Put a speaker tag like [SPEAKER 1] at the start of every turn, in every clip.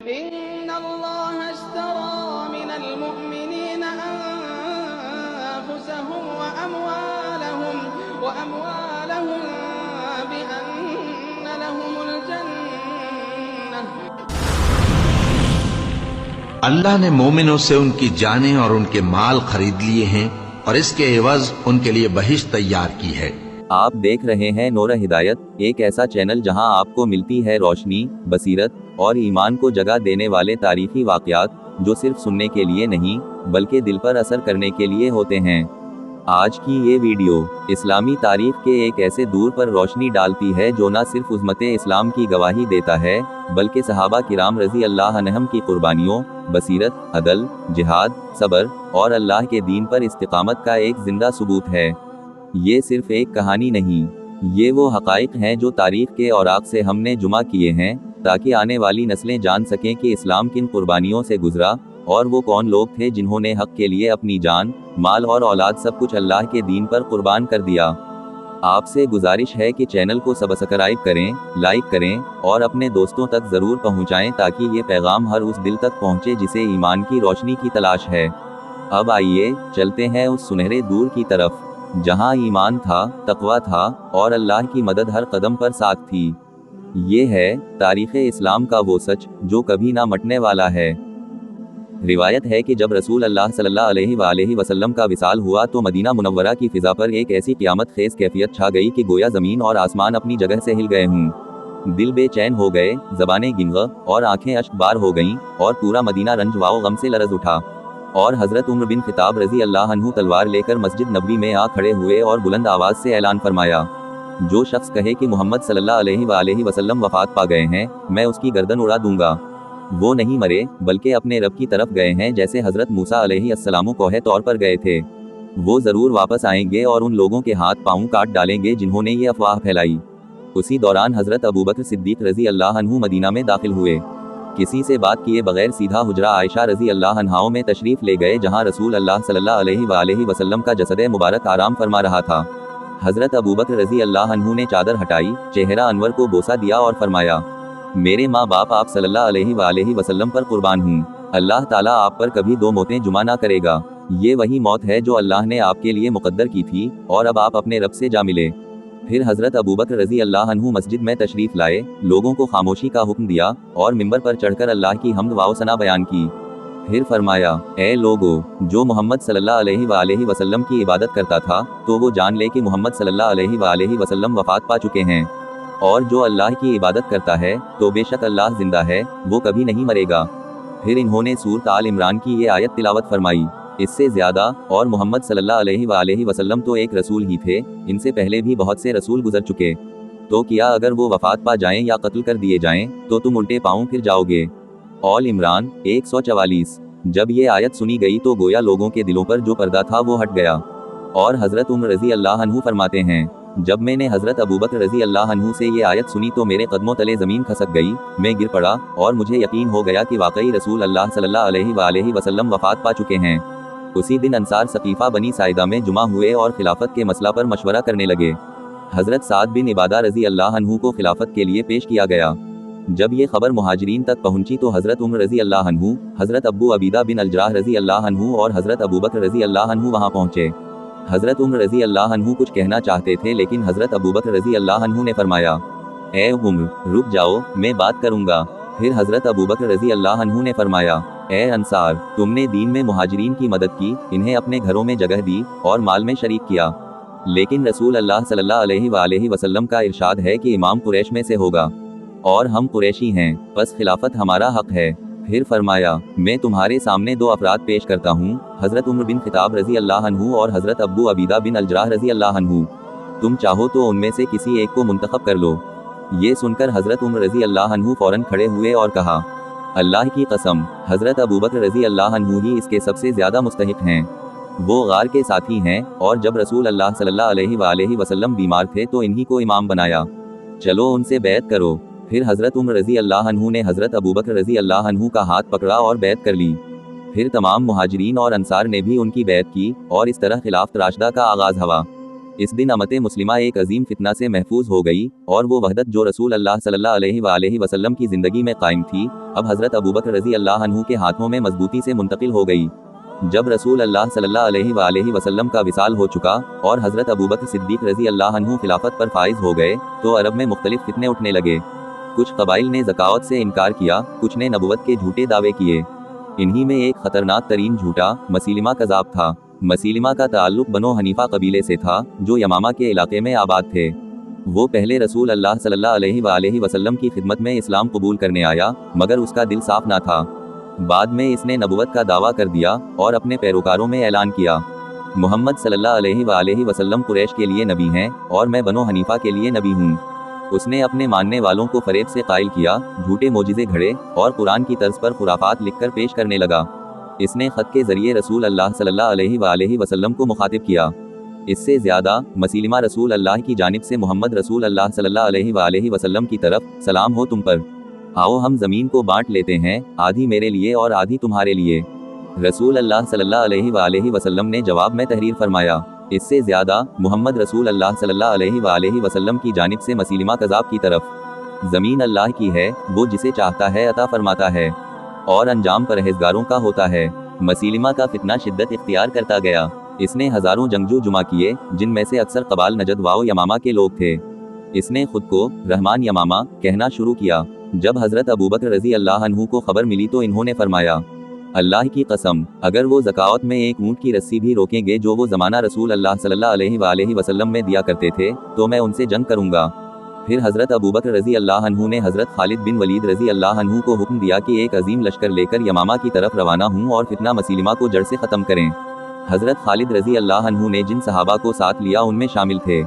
[SPEAKER 1] إن الله اشترى من المؤمنين أنفسهم وأموالهم بأن لهم الجنة
[SPEAKER 2] اللہ نے مومنوں سے ان کی جانیں اور ان کے مال خرید لیے ہیں اور اس کے عوض ان کے لیے بہشت تیار کی ہے۔
[SPEAKER 3] آپ دیکھ رہے ہیں نور ہدایت، ایک ایسا چینل جہاں آپ کو ملتی ہے روشنی، بصیرت اور ایمان کو جگہ دینے والے تاریخی واقعات جو صرف سننے کے لیے نہیں بلکہ دل پر اثر کرنے کے لیے ہوتے ہیں۔ آج کی یہ ویڈیو اسلامی تاریخ کے ایک ایسے دور پر روشنی ڈالتی ہے جو نہ صرف عظمت اسلام کی گواہی دیتا ہے بلکہ صحابہ کرام رضی اللہ عنہم کی قربانیوں، بصیرت، عدل، جہاد، صبر اور اللہ کے دین پر استقامت کا ایک زندہ ثبوت ہے۔ یہ صرف ایک کہانی نہیں، یہ وہ حقائق ہیں جو تاریخ کے اوراق سے ہم نے جمع کیے ہیں تاکہ آنے والی نسلیں جان سکیں کہ اسلام کن قربانیوں سے گزرا اور وہ کون لوگ تھے جنہوں نے حق کے لیے اپنی جان، مال اور اولاد سب کچھ اللہ کے دین پر قربان کر دیا۔ آپ سے گزارش ہے کہ چینل کو سبسکرائب کریں، لائک کریں اور اپنے دوستوں تک ضرور پہنچائیں تاکہ یہ پیغام ہر اس دل تک پہنچے جسے ایمان کی روشنی کی تلاش ہے۔ اب آئیے چلتے ہیں اس سنہرے دور کی طرف جہاں ایمان تھا، تقویٰ تھا اور اللہ کی مدد ہر قدم پر ساتھ تھی۔ یہ ہے تاریخ اسلام کا وہ سچ جو کبھی نہ مٹنے والا ہے۔ روایت ہے کہ جب رسول اللہ صلی اللہ علیہ وآلہ وسلم کا وصال ہوا تو مدینہ منورہ کی فضا پر ایک ایسی قیامت خیز کیفیت چھا گئی کہ گویا زمین اور آسمان اپنی جگہ سے ہل گئے ہوں۔ دل بے چین ہو گئے، زبانیں گنگا اور آنکھیں اشک بار ہو گئیں اور پورا مدینہ رنج و غم سے لرز اٹھا۔ اور حضرت عمر بن خطاب رضی اللہ عنہ تلوار لے کر مسجد نبوی میں آ کھڑے ہوئے اور بلند آواز سے اعلان فرمایا، جو شخص کہے کہ محمد صلی اللہ علیہ وآلہ وسلم وفات پا گئے ہیں، میں اس کی گردن اڑا دوں گا۔ وہ نہیں مرے بلکہ اپنے رب کی طرف گئے ہیں جیسے حضرت موسیٰ علیہ السلام کوہ طور پر گئے تھے۔ وہ ضرور واپس آئیں گے اور ان لوگوں کے ہاتھ پاؤں کاٹ ڈالیں گے جنہوں نے یہ افواہ پھیلائی۔ اسی دوران حضرت ابوبکر صدیق رضی اللہ عنہ مدینہ میں داخل ہوئے۔ کسی سے بات کیے بغیر سیدھا حجرہ عائشہ رضی اللہ عنہا میں تشریف لے گئے جہاں رسول اللہ صلی اللہ علیہ وآلہ وسلم کا جسد مبارک آرام فرما رہا تھا۔ حضرت ابوبکر رضی اللہ عنہ نے چادر ہٹائی، چہرہ انور کو بوسہ دیا اور فرمایا، میرے ماں باپ آپ صلی اللہ علیہ وآلہ وسلم پر قربان ہوں، اللہ تعالیٰ آپ پر کبھی دو موتیں جمع نہ کرے گا۔ یہ وہی موت ہے جو اللہ نے آپ کے لیے مقدر کی تھی اور اب آپ اپنے رب سے جا ملے۔ پھر حضرت ابوبکر رضی اللہ عنہ مسجد میں تشریف لائے، لوگوں کو خاموشی کا حکم دیا اور منبر پر چڑھ کر اللہ کی حمد و ثنا بیان کی۔ پھر فرمایا، اے لوگو، جو محمد صلی اللہ علیہ وآلہ وسلم کی عبادت کرتا تھا تو وہ جان لے کہ محمد صلی اللہ علیہ وآلہ وسلم وفات پا چکے ہیں، اور جو اللہ کی عبادت کرتا ہے تو بے شک اللہ زندہ ہے، وہ کبھی نہیں مرے گا۔ پھر انہوں نے سورۃ آل عمران کی یہ آیت تلاوت فرمائی، اس سے زیادہ اور محمد صلی اللہ علیہ وآلہ وسلم تو ایک رسول ہی تھے، ان سے پہلے بھی بہت سے رسول گزر چکے، تو کیا اگر وہ وفات پا جائیں یا قتل کر دیے جائیں تو تم الٹے پاؤں پھر جاؤ گے؟ آل عمران 144۔ جب یہ آیت سنی گئی تو گویا لوگوں کے دلوں پر جو پردہ تھا وہ ہٹ گیا۔ اور حضرت عمر رضی اللہ عنہ فرماتے ہیں، جب میں نے حضرت ابوبکر رضی اللہ عنہ سے یہ آیت سنی تو میرے قدموں تلے زمین کھسک گئی، میں گر پڑا اور مجھے یقین ہو گیا کہ واقعی رسول اللہ صلی اللہ علیہ وآلہ وسلم وفات پا چکے ہیں۔ اسی دن انصار ثقیفہ بنی ساعدہ میں جمع ہوئے اور خلافت کے مسئلہ پر مشورہ کرنے لگے۔ حضرت سعد بن عبادہ رضی اللہ عنہ کو خلافت کے لیے پیش کیا گیا۔ جب یہ خبر مہاجرین تک پہنچی تو حضرت عمر رضی اللہ عنہ، حضرت ابو عبیدہ بن الجراح رضی اللہ عنہ اور حضرت ابوبکر رضی اللہ عنہ وہاں پہنچے۔ حضرت عمر رضی اللہ عنہ کچھ کہنا چاہتے تھے لیکن حضرت ابوبکر رضی اللہ عنہ نے فرمایا، اے عمر، رک جاؤ، میں بات کروں گا۔ پھر حضرت ابوبکر رضی اللہ عنہ نے فرمایا، اے انصار، تم نے دین میں مہاجرین کی مدد کی، انہیں اپنے گھروں میں جگہ دی اور مال میں شریک کیا، لیکن رسول اللہ صلی اللہ علیہ وآلہ وسلم کا ارشاد ہے کہ امام قریش میں سے ہوگا اور ہم قریشی ہیں، پس خلافت ہمارا حق ہے۔ پھر فرمایا، میں تمہارے سامنے دو افراد پیش کرتا ہوں، حضرت عمر بن خطاب رضی اللہ عنہ اور حضرت ابو عبیدہ بن الجراح رضی اللہ عنہ، تم چاہو تو ان میں سے کسی ایک کو منتخب کر لو۔ یہ سن کر حضرت عمر رضی اللہ عنہ فوراً کھڑے ہوئے اور کہا، اللہ کی قسم، حضرت ابوبکر رضی اللہ عنہ ہی اس کے سب سے زیادہ مستحق ہیں، وہ غار کے ساتھی ہیں اور جب رسول اللہ صلی اللہ علیہ وآلہ وسلم بیمار تھے تو انہی کو امام بنایا، چلو ان سے بیعت کرو۔ پھر حضرت عمر رضی اللہ عنہ نے حضرت ابوبکر رضی اللہ عنہ کا ہاتھ پکڑا اور بیعت کر لی۔ پھر تمام مہاجرین اور انصار نے بھی ان کی بیعت کی اور اس طرح خلافت راشدہ کا آغاز ہوا۔ इस दिन अमत मुस्लिमा एक अजीम फितना से महफूज हो गई और वो वहदत जो रसूल अल्लाह सल्लल्लाहु अलैहि वसल्लम की ज़िंदगी में कायम थी, अब हज़रत अबू बकर रज़ी अल्लाह अन्हु के हाथों में मजबूती से मुंतकिल हो गई। जब रसूल अल्लाह सल्लल्लाहु अलैहि वसल्लम का विसाल हो चुका और हज़रत अबू बकर सिद्दीक़ रज़ी अल्लाह अन्हु खिलाफत पर फाइज हो गए, तो अरब में मुख्तलिफ फितने उठने लगे। कुछ कबाइल ने ज़कावत से इनकार किया, कुछ ने नबुवत के झूठे दावे किए। इन्हीं में एक ख़तरनाक तरीन झूठा मसीलिमा कज़ाब था। मसीलिमा का ताल्लुक बनो हनीफा कबीले से था, जो यमामा के इलाके में आबाद थे। वो पहले रसूल अल्लाह सल्लल्लाहु अलैहि वसल्लम की खिदमत में इस्लाम कबूल करने आया, मगर उसका दिल साफ ना था। बाद में इसने नबुवत का दावा कर दिया और अपने पैरोकारों में ऐलान किया, मोहम्मद सल्लल्लाहु अलैहि वसल्लम कुरैश के लिए नबी हैं और मैं बनो हनीफा के लिए नबी हूँ। उसने अपने मानने वालों को फरेब से कायल किया, झूठे मोजिज़े घड़े और कुरान की तर्ज पर खुराफात लिखकर पेश करने लगा। इसने ख़त के ज़रिए रसूल अल्लाह सल्लल्लाहु अलैहि वसल्लम को मुखातिब किया। इससे ज़्यादा मसीलिमा रसूल अल्लाह की जानिब से मोहम्मद रसूल अल्लाह सल्लल्लाहु अलैहि वसल्लम की तरफ, सलाम हो तुम पर, आओ हम ज़मीन को बांट लेते हैं, आधी मेरे लिए और आधी तुम्हारे लिए। रसूल अल्लाह सल्लल्लाहु अलैहि वसल्लम ने जवाब में तहरीर फरमाया। इससे ज़्यादा मोहम्मद रसूल अल्लाह सल्लल्लाहु अलैहि वसल्लम की जानिब से मसीलिमा कज़ाब की तरफ, ज़मीन अल्लाह की है, वो जिसे चाहता है अता फरमाता है और अंजाम परहेजगारों का होता है। मसीलिमा का फितना शिद्दत इख्तियार करता गया। इसने हज़ारों जंगजू जुमा किए, जिनमें से अक्सर कबाल नजद वाओ यमामा के लोग थे। इसने खुद को रहमान यमामा कहना शुरू किया। जब हज़रत अबू बकर रज़ी अल्लाह अन्हु को खबर मिली तो इन्होंने फरमाया, अल्लाह की कसम, अगर वो ज़कावत में एक ऊँट की रस्सी भी रोकेंगे जो वो ज़माना रसूल अल्लाह सल्लल्लाहु अलैहि वसल्लम में दिया करते थे, तो मैं उनसे जंग करूँगा। फिर हज़रत अबू बकर रज़ी अल्लाह अन्हु ने हज़रत खालिद बिन वलीद रज़ी अल्लाह अन्हु को हुक्म दिया कि एक अजीम लश्कर लेकर यमामा की तरफ रवाना हूँ और फितना मसीलिमा को जड़ से ख़त्म करें। हज़रत खालिद रज़ी अल्लाह अन्हु ने जिन सहाबा को साथ लिया उनमें शामिल थे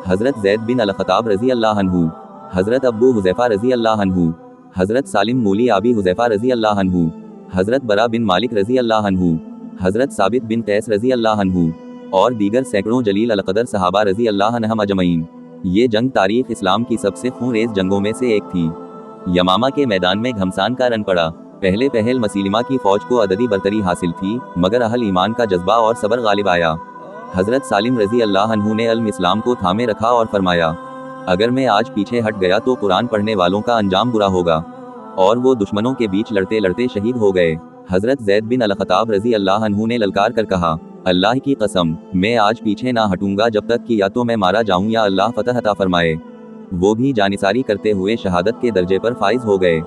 [SPEAKER 3] हज़रत ज़ैद बिन अल-ख़त्ताब रज़ी अल्लाह अन्हु, हज़रत अबू हुज़ैफ़ा रज़ी अल्लाह अन्हु, हज़रत सालिम मूली आबी हुज़ैफ़ा रज़ी अल्लाह अन्हु, हज़रत बरा बिन मालिक रज़ी अल्लाह अन्हु, हज़रत साबित बिन कैस रज़ी अल्लाह अन्हु और दीगर सैकड़ों जलील अल-क़दर सहाबा रज़ी अल्लाह अन्हुम अजमईन। ये जंग तारीख़ इस्लाम की सबसे खूनरेज़ जंगों में से एक थी। यमामा के मैदान में घमसान का रन पड़ा। पहले पहल मसीलिमा की फ़ौज को अददी बरतरी हासिल थी, मगर अहल ईमान का जज्बा और सब्र गालिब आया। हज़रत सालिम रज़ी अल्लाह अन्हु ने अल्म इस्लाम को थामे रखा और फरमाया, अगर मैं आज पीछे हट गया तो कुरान पढ़ने वालों का अंजाम बुरा होगा। और वो दुश्मनों के बीच लड़ते लड़ते शहीद हो गए। हज़रत ज़ैद बिन अल-ख़त्ताब रज़ी अल्लाह अन्हु ने ललकार कर कहा, अल्लाह की कसम, मैं आज पीछे ना हटूंगा जब तक कि या तो मैं मारा जाऊं या अल्लाह फतह अता फरमाए। वो भी जानिसारी करते हुए शहादत के दर्जे पर फाइज हो गए।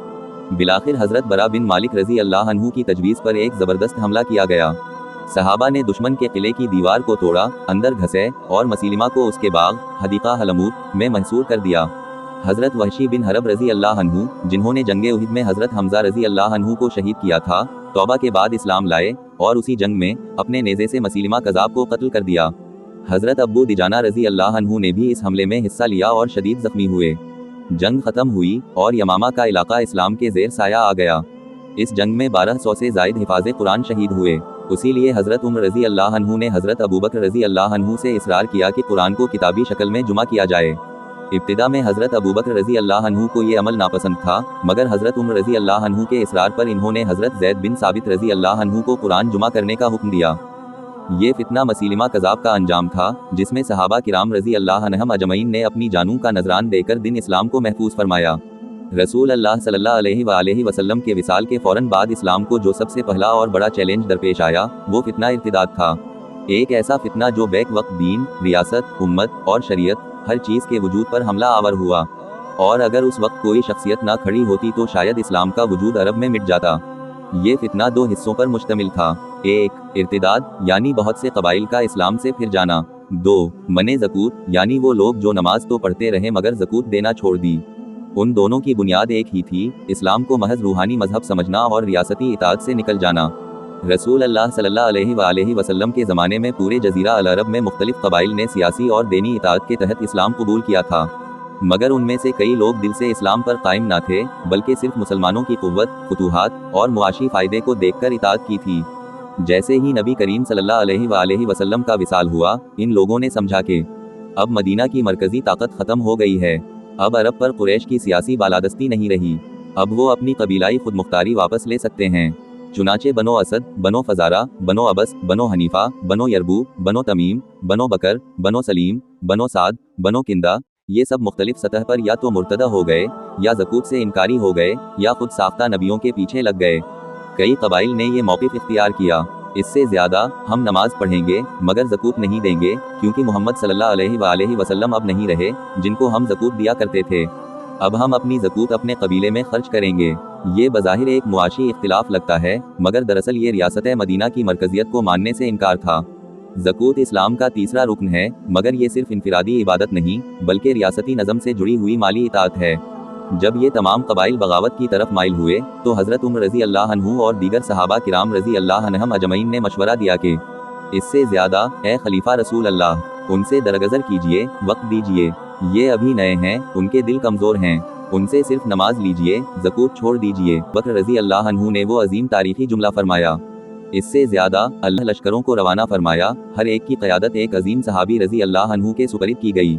[SPEAKER 3] बिलाखिर हज़रत बरा बिन मालिक रज़ी अल्लाह अन्हु की तजवीज़ पर एक ज़बरदस्त हमला किया गया। सहाबा ने दुश्मन के किले की दीवार को तोड़ा, अंदर घसे और मसीलिमा को उसके बाग हदीक़ा हलमूत में महसूर कर दिया। हज़रत वहशी बिन हरब रज़ी अल्लाह अन्हु, जिन्होंने जंगे उहद में हज़रत हमज़ा रज़ी अल्लाह अन्हु को शहीद किया था, तौबा के बाद इस्लाम लाए और उसी जंग में अपने नेज़े से मसीलिमा कज़ाब को कत्ल कर दिया। हज़रत अब्बू दिजाना रज़ी अल्लाह अन्हु ने भी इस हमले में हिस्सा लिया और शदीद ज़ख्मी हुए। जंग ख़त्म हुई और यमामा का इलाका इस्लाम के ज़ेर साया आ गया। इस जंग में 1200 से ज़ायद हिफाज़े कुरान शहीद हुए। उसी लिए हज़रत उमर रज़ी अल्लाह अन्हु ने हज़रत अबू बकर रज़ी अल्लाह अन्हु से इसरार किया कि कुरान को किताबी शक्ल में जुमा किया जाए। इब्तिदा में हज़रत अबू बकर रज़ी अल्लाह अन्हु को ये अमल नापसंद था, मगर हज़रत उमर रज़ी अल्लाह अन्हु के इसरार पर इन्होंने हज़रत ज़ैद बिन साबित रज़ी अल्लाह अन्हु को कुरान जुमा करने का हुक्म दिया। ये फितना मसीलिमा कज़ाब का अंजाम था, जिसमें सहाबा किराम रज़ी अल्लाह अन्हुम अजमईन ने अपनी जानों का नजरान देकर दिन इस्लाम को महफूज फरमाया। रसूल अल्लाह सल्लल्लाहु अलैहि वसल्लम के विसाल के फ़ौरन बाद इस्लाम को जो सबसे पहला और बड़ा चैलेंज दरपेश आया, वो फितना इर्तिदाद था। एक ऐसा फितना जो बैक वक्त दीन, रियासत, उम्मत और शरीयत हर चीज़ के वजूद पर हमला आवर हुआ, और अगर उस वक्त कोई शख्सियत ना खड़ी होती तो शायद इस्लाम का वजूद अरब में मिट जाता। ये फितना 2 हिस्सों पर मुश्तमिल था। 1. इर्तिदाद यानी बहुत से कबाइल का इस्लाम से फिर जाना। 2. मने ज़कूत यानी वो लोग जो नमाज तो पढ़ते रहे मगर ज़कूत देना छोड़ दी। उन दोनों की बुनियाद एक ही थी, इस्लाम को महज रूहानी मजहब समझना और रियासती इताअत से निकल जाना। रसूल अल्लाह सल्लल्लाहु अलैहि वसल्लम के ज़माने में पूरे जज़ीरा अल अरब में मुख्तलिफ कबाइल ने सियासी और दीनी इताअत के तहत इस्लाम कबूल किया था, मगर उनमें से कई लोग दिल से इस्लाम पर कायम ना थे, बल्कि सिर्फ मुसलमानों की क़ुव्वत, फुतूहात और मुआशी फ़ायदे को देखकर इताअत की थी। जैसे ही नबी करीम सल्लल्लाहु अलैहि वसल्लम का विसाल हुआ, इन लोगों ने समझा कि अब मदीना की मरकज़ी ताकत ख़त्म हो गई है, अब अरब पर कुरैश की सियासी बालादस्ती नहीं रही, अब वो अपनी कबीलाई खुद मुख्तारी वापस ले सकते हैं। चुनाचे बनो असद, बनो फजारा, बनो अबस, बनो हनीफा, बनो यरबू, बनो तमीम, बनो बकर, बनो सलीम, बनो साद, बनो किंदा, ये सब मुख्तलिफ सतह पर या तो मुर्तदा हो गए, या ज़कूत से इनकारी हो गए, या खुद साख्ता नबियों के पीछे लग गए। कई कबाइल ने ये मौक़िफ़ इख्तियार किया, इससे ज़्यादा हम नमाज पढ़ेंगे मगर ज़कूत नहीं देंगे, क्योंकि मोहम्मद सल्लल्लाहु अलैहि वसल्लम अब नहीं रहे जिनको हम ज़कूत दिया करते थे। अब हम अपनी ज़कूत अपने कबीले में खर्च करेंगे। ये बज़ाहिर एक मुआशी इख्तिलाफ लगता है, मगर दरअसल ये रियासत मदीना की मरकज़ियत को मानने से इनकार था। ज़कूत इस्लाम का तीसरा रुकन है, मगर ये सिर्फ इनफिरादी इबादत नहीं बल्कि रियासती नज़म से जुड़ी हुई माली इताअत है। जब ये तमाम कबाइल बगावत की तरफ माइल हुए तो हज़रत उमर रज़ी अल्लाह अन्हु और दीगर सहाबा किराम रज़ी अल्लाह अन्हुम अजमईन ने मशवरा दिया कि इससे ज़्यादा ए खलीफा रसूल अल्लाह, उनसे दरगज़र कीजिए, वक्त दीजिए। ये अभी नए हैं, उनके दिल कमज़ोर हैं, उनसे सिर्फ नमाज लीजिए, ज़कूत छोड़ दीजिए। बकर रज़ी अल्लाह अन्हु ने वो अजीम तारीख़ी जुमला फरमाया, इससे ज़्यादा अल्लाह लश्करों को रवाना फरमाया। हर एक की क़यादत एक अजीम सहाबी रज़ी अल्लाह अन्हु के सुपरद की गई।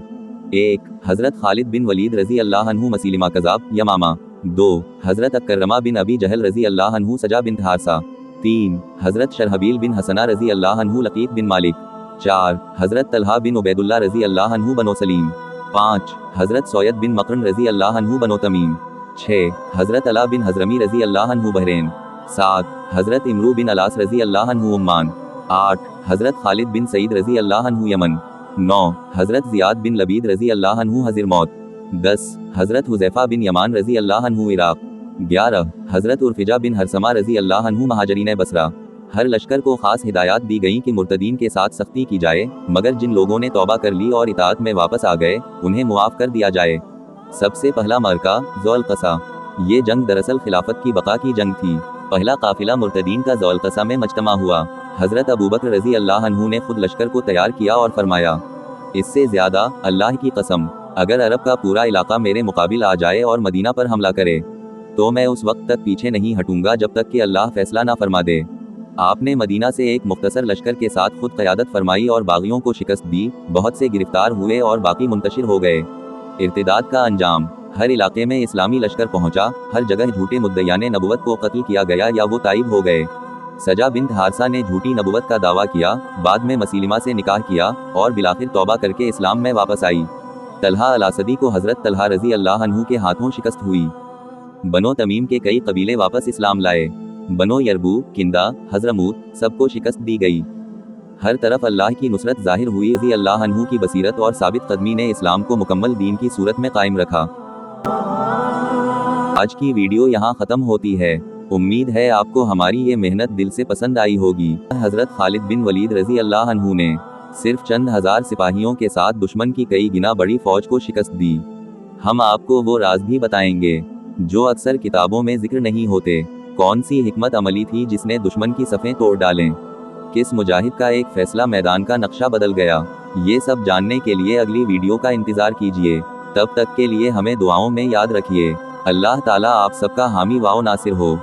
[SPEAKER 3] 1. हज़रत खालिद बिन वलीद रज़ी अल्लाह अन्हु मसीलिमा कज़ाब यमामा। 2. हज़रत अकरमा बिन अबी जहल रज़ी अल्लाह अन्हु सजा बिन हारसा। 3. हज़रत शरहबील बिन हसना रज़ी अल्लाह अन्हु लकीत बिन मालिक। 4. हज़रत तलहा बिन उबैदुल्लाह रज़ी अल्लाह अन्हु बनो सलीम। 5. हज़रत सौयद बिन मकरन रज़ी अल्लाह अन्हु बनो तमीम। 6. हज़रत अला बिन हज़रमी रज़ी अल्लाह अन्हु बहरेन। 7. हज़रत इमरू बिन अलास रज़ी अल्लाह अन्हु उम्मान। 8. हज़रत खालिद बिन सईद रज़ी अल्लाह अन्हु यमन। 9. हज़रत ज़ियाद बिन लबीद रज़ी अल्लाह अन्हु हज़िर मौत। 10. हज़रत हुज़ैफ़ा बिन यमान रज़ी अल्लाह अन्हु इराक़। 11. हज़रत उर्फ़िजा बिन हरसमा रज़ी अल्लाह अन्हु महाजरीन बसरा। हर लश्कर को ख़ास हिदायत दी गई कि मुर्तदीन के साथ सख्ती की जाए, मगर जिन लोगों ने तौबा कर ली और इताअत में वापस आ गए उन्हें मुआफ़ कर दिया जाए। सबसे पहला मरका ज़ौल क़सा। ये जंग दरअसल खिलाफत की बका की जंग थी। पहला काफ़िला मुर्तदीन का ज़ौल क़सा में मजतमा हुआ। हज़रत अबू बकर रज़ी अल्लाह अन्हु ने खुद लश्कर को तैयार किया और फरमाया, इससे ज़्यादा अल्लाह की कसम, अगर अरब का पूरा इलाका मेरे मुकाबिल आ जाए और मदीना पर हमला करे तो मैं उस वक्त तक पीछे नहीं हटूंगा जब तक कि अल्लाह फैसला ना फरमा दे। आपने मदीना से एक मुख्तसर लश्कर के साथ खुद क़यादत फरमाई और बागियों को शिकस्त दी। बहुत से गिरफ्तार हुए और बाकी मुंतशिर हो गए। इर्तिदाद का अंजाम, हर इलाके में इस्लामी लश्कर पहुंचा। हर जगह झूठे मुद्दयाने नबुवत को कत्ल किया गया या वो ताइब हो गए। सजा बिन्त हारसा ने झूठी नबुवत का दावा किया, बाद में मसीलिमा से निकाह किया और बिलाखिर तौबा करके इस्लाम में वापस आई। तलहा अलासदी को हज़रत तलहा रज़ी अल्लाह अन्हु के हाथों शिकस्त हुई। बनो तमीम के कई कबीले वापस इस्लाम लाए। बनो यरबू, किंदा, हज़रमूत, सबको शिकस्त दी गई। हर तरफ अल्लाह की नुसरत ज़ाहिर हुई। रज़ी अल्लाह अन्हु की बसीरत और साबित कदमी ने इस्लाम को मुकम्मल दीन की सूरत में कायम रखा। आज की वीडियो यहाँ ख़त्म होती है। उम्मीद है आपको हमारी ये मेहनत दिल से पसंद आई होगी। हज़रत खालिद बिन वलीद रज़ी अल्लाह अन्हु ने सिर्फ चंद हज़ार सिपाहियों के साथ दुश्मन की कई गुना बड़ी फौज को शिकस्त दी। हम आपको वो राज भी बताएंगे जो अक्सर किताबों में जिक्र नहीं होते। कौन सी हिकमत अमली थी जिसने दुश्मन की सफ़ें तोड़ डालें? किस मुजाहिद का एक फैसला मैदान का नक्शा बदल गया? ये सब जानने के लिए अगली वीडियो का इंतज़ार कीजिए। तब तक के लिए हमें दुआओं में याद रखिए। अल्लाह ताला आप सबका हामी व नासिर हो।